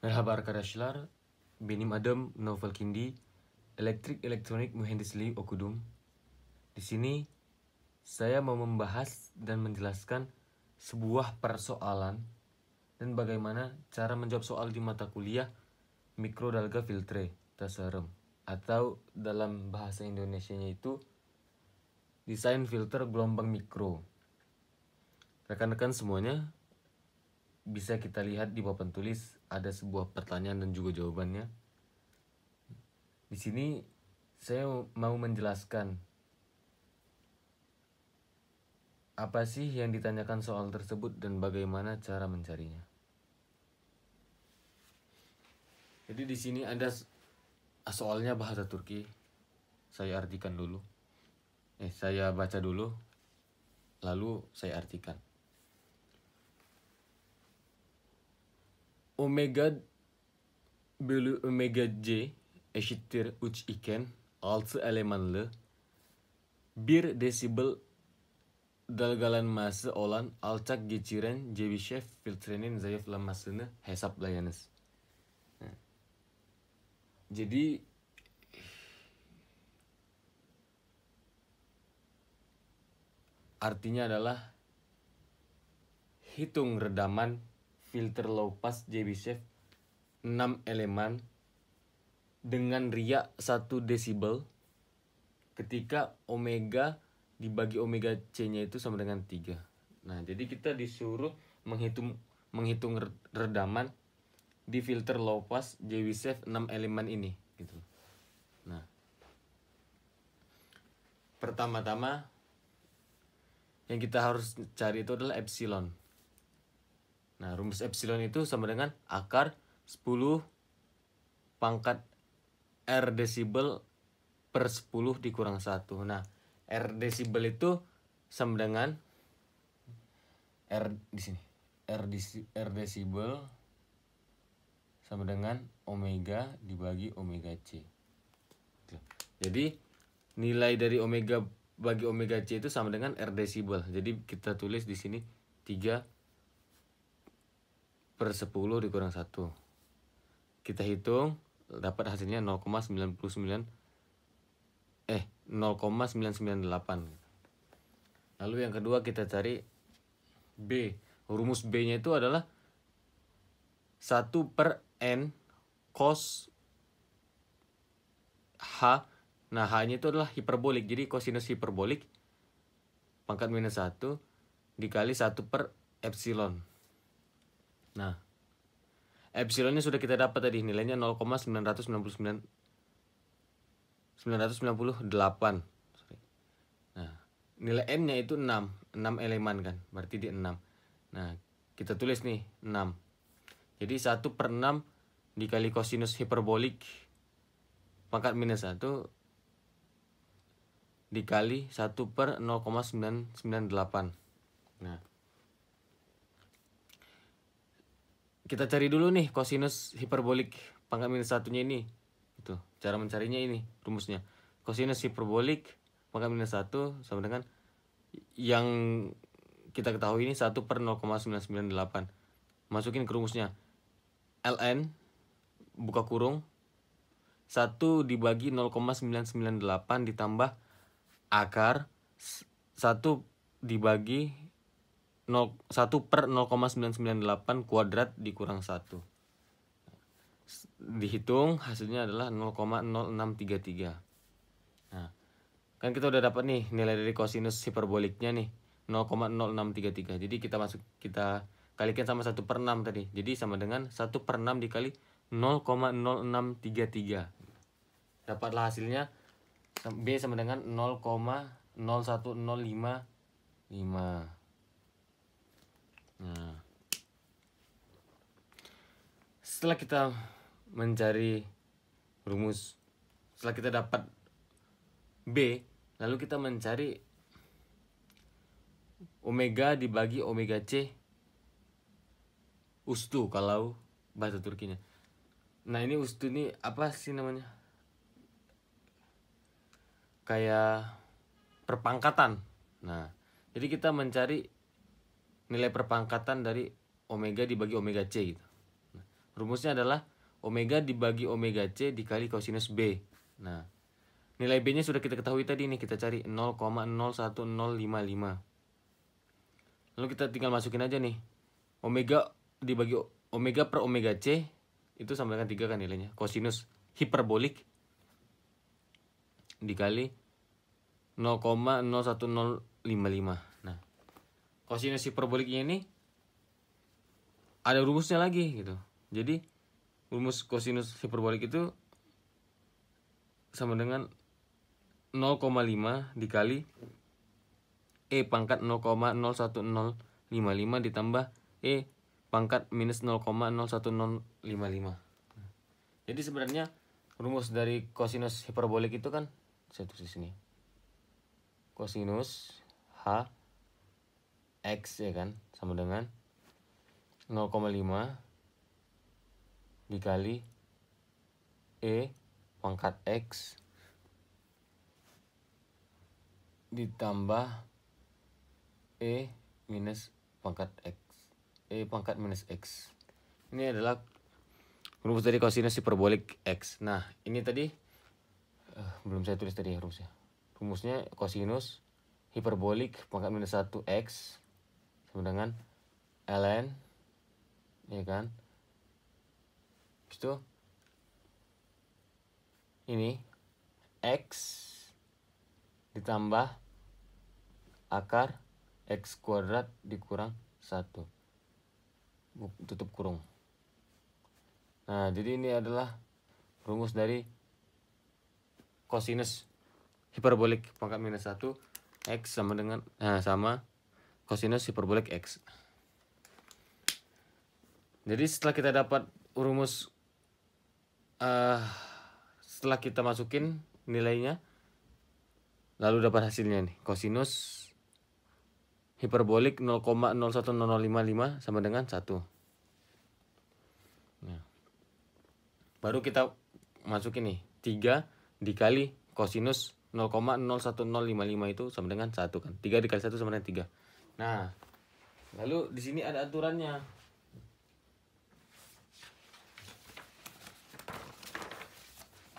Merhaba arkadaşlar, benim adım Novel Kindi, elektrik elektronik mühendisliği okudum. Di sini saya mau membahas dan menjelaskan sebuah persoalan dan bagaimana cara menjawab soal di mata kuliah Mikrodalga Filtre Tasarem, atau dalam bahasa Indonesianya itu desain filter gelombang mikro. Rekan-rekan semuanya, bisa kita lihat di papan tulis ada sebuah pertanyaan dan juga jawabannya. Di sini saya mau menjelaskan apa sih yang ditanyakan soal tersebut dan bagaimana cara mencarinya. Jadi di sini ada soalnya bahasa Turki. Saya artikan dulu. Saya baca dulu, lalu saya artikan. Omega bölü omega c eşittir 3 iken 6 elemanlı 1 desibel dalgalan massa olan alçak geçiren Chebyshev filtrenin zayıflamasını hesaplayınız. Jadi artinya adalah hitung redaman filter low pass Chebyshev 6 elemen dengan riak 1 desibel ketika omega dibagi omega C-nya itu sama dengan 3. Nah, jadi kita disuruh menghitung redaman di filter low pass Chebyshev 6 elemen ini gitu. Nah, pertama-tama yang kita harus cari itu adalah epsilon. Nah, rumus epsilon itu sama dengan akar 10 pangkat R desibel per 10 dikurang 1. Nah, R desibel itu sama dengan R di sini. R desibel sama dengan omega dibagi omega C. Jadi nilai dari omega bagi omega C itu sama dengan R desibel. Jadi kita tulis di sini 3 per 10 dikurang 1. Kita hitung, dapat hasilnya 0,998. Lalu yang kedua kita cari B. Rumus B-nya itu adalah 1 per N cos H. Nah, H-nya itu adalah hiperbolik. Jadi kosinus hiperbolik pangkat minus 1 dikali 1 per epsilon. Nah, epsilonnya sudah kita dapat tadi, nilainya 0,998. Nah, nilai N-nya itu 6 elemen kan, berarti di 6. Nah, kita tulis nih 6. Jadi 1 per 6 dikali kosinus hiperbolik pangkat minus 1 dikali 1 per 0,998. Nah, kita cari dulu nih kosinus hiperbolik pangkat minus 1-nya ini. Itu, cara mencarinya ini rumusnya. Kosinus hiperbolik pangkat minus 1 sama dengan yang kita ketahui ini 1 per 0,998. Masukin ke rumusnya. ln buka kurung 1 dibagi 0,998 ditambah akar 1 dibagi 1 per 0,998 kuadrat dikurang 1. Dihitung hasilnya adalah 0,0633. Nah, kan kita udah dapat nih nilai dari kosinus hiperboliknya nih 0,0633. Jadi kita kalikan sama 1 per 6 tadi. Jadi sama dengan 1 per 6 dikali 0,0633. Dapatlah hasilnya B sama dengan 0,01055. Nah, setelah kita mencari rumus, setelah kita dapat B, lalu kita mencari omega dibagi omega C ustu kalau bahasa Turkinya. Nah, ini ustu ini apa sih namanya? Kayak perpangkatan. Nah, jadi kita mencari nilai perpangkatan dari omega dibagi omega C gitu. Nah, Rumusnya adalah omega dibagi omega C dikali kosinus B. Nah, nilai B-nya sudah kita ketahui tadi nih, kita cari 0,01055. Lalu kita tinggal masukin aja nih. Omega dibagi omega per omega C itu sama dengan 3 kan nilainya. Kosinus hiperbolik dikali 0,01055. Nah, kosinus hiperboliknya ini ada rumusnya lagi gitu. Jadi rumus kosinus hiperbolik itu sama dengan 0,5 dikali E pangkat 0,01055 ditambah E pangkat minus 0,01055. Jadi sebenarnya rumus dari kosinus hiperbolik itu kan, saya tulis di sini. Kosinus H X ya kan sama dengan 0,5 dikali E pangkat X ditambah E minus pangkat X. E pangkat minus X. Ini adalah rumus dari kosinus hiperbolik X. Nah, ini tadi belum saya tulis tadi rumusnya. Rumusnya kosinus hiperbolik pangkat minus 1X sama dengan ln, ya kan? Habis itu ini X ditambah akar X kuadrat dikurang 1. Tutup kurung. Nah, jadi ini adalah rumus dari kosinus hiperbolik pangkat minus 1 X sama dengan sama kosinus hiperbolik X. Jadi setelah kita dapat rumus, setelah kita masukin nilainya, lalu dapat hasilnya nih, kosinus hiperbolik 0,01055 sama dengan 1. Nah, baru kita masukin nih 3 dikali kosinus 0,01055 itu sama dengan 1 kan. 3 dikali 1 sama dengan 3. Nah, lalu di sini ada aturannya.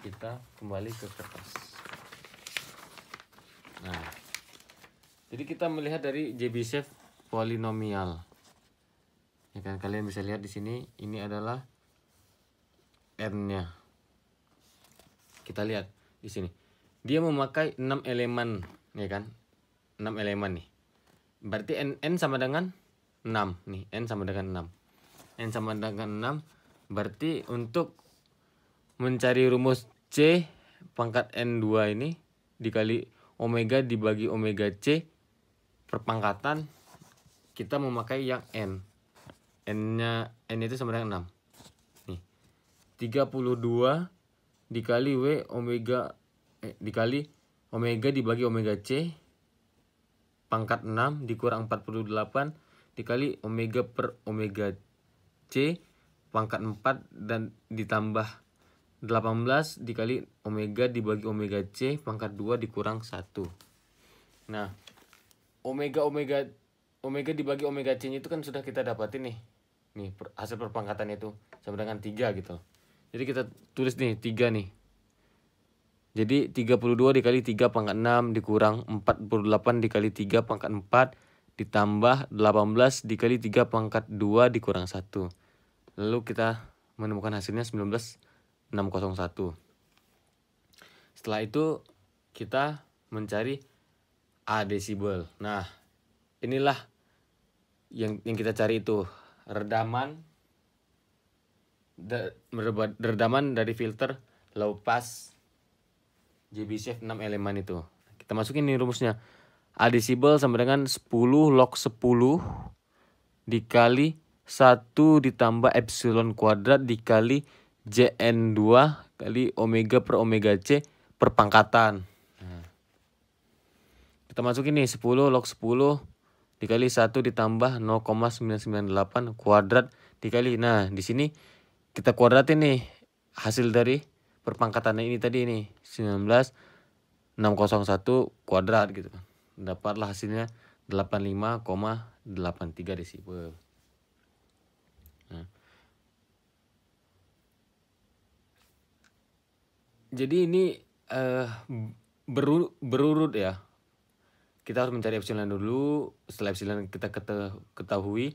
Kita kembali ke kertas. Nah, jadi kita melihat dari Chebyshev polinomial. Ya kan, kalian bisa lihat di sini ini adalah n-nya. Kita lihat di sini. Dia memakai 6 elemen, ya kan? 6 elemen nih. Berarti n sama dengan 6 nih, n sama dengan 6. N sama dengan 6, berarti untuk mencari rumus C pangkat N2 ini dikali omega dibagi omega C perpangkatan, kita memakai yang N. N-nya, N itu sama dengan 6. Nih. 32 dikali W omega dikali omega dibagi omega C pangkat 6 dikurang 48 dikali omega per omega C pangkat 4 dan ditambah 18 dikali omega dibagi omega C pangkat 2 dikurang 1. Nah, omega dibagi omega C-nya itu kan sudah kita dapatin nih. Nih, hasil perpangkatan itu sama dengan 3 gitu. Jadi kita tulis nih 3 nih. Jadi 32 dikali 3 pangkat 6 dikurang 48 dikali 3 pangkat 4 ditambah 18 dikali 3 pangkat 2 dikurang 1. Lalu kita menemukan hasilnya 19,601. Setelah itu kita mencari A desibel. Nah, inilah yang kita cari itu, redaman dari filter low pass Chebyshev 6 elemen itu. Kita masukin nih rumusnya. A desibel sama dengan 10 log 10 dikali 1 ditambah epsilon kuadrat dikali Jn2 kali omega per omega C perpangkatan. Nah, kita masukin nih 10 log 10 dikali 1 ditambah 0,998 kuadrat dikali. Nah, di sini kita kuadratin nih hasil dari perpangkatan ini tadi nih 19,601 kuadrat gitu kan. Dapatlah hasilnya 85,83 desibel. Nah, Jadi ini berurut ya. Kita harus mencari epsilon dulu. Setelah epsilon kita ketahui,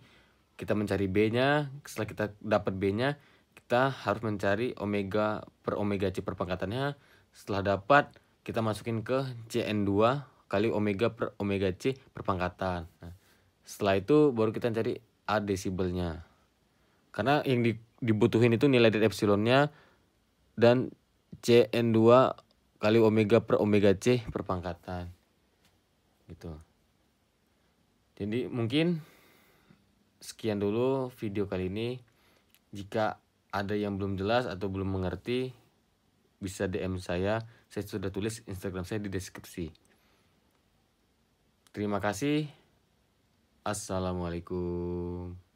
kita mencari B-nya. Setelah kita dapat B-nya, kita harus mencari omega per omega C perpangkatannya. Setelah dapat, kita masukin ke Cn2 kali omega per omega C perpangkatan. Nah, setelah itu baru kita cari A desibelnya. Karena yang dibutuhin itu nilai dari epsilonnya dan Cn2 kali omega per omega C perpangkatan. Gitu. Jadi mungkin sekian dulu video kali ini. Jika ada yang belum jelas atau belum mengerti, bisa DM saya. Saya sudah tulis Instagram saya di deskripsi. Terima kasih. Assalamualaikum.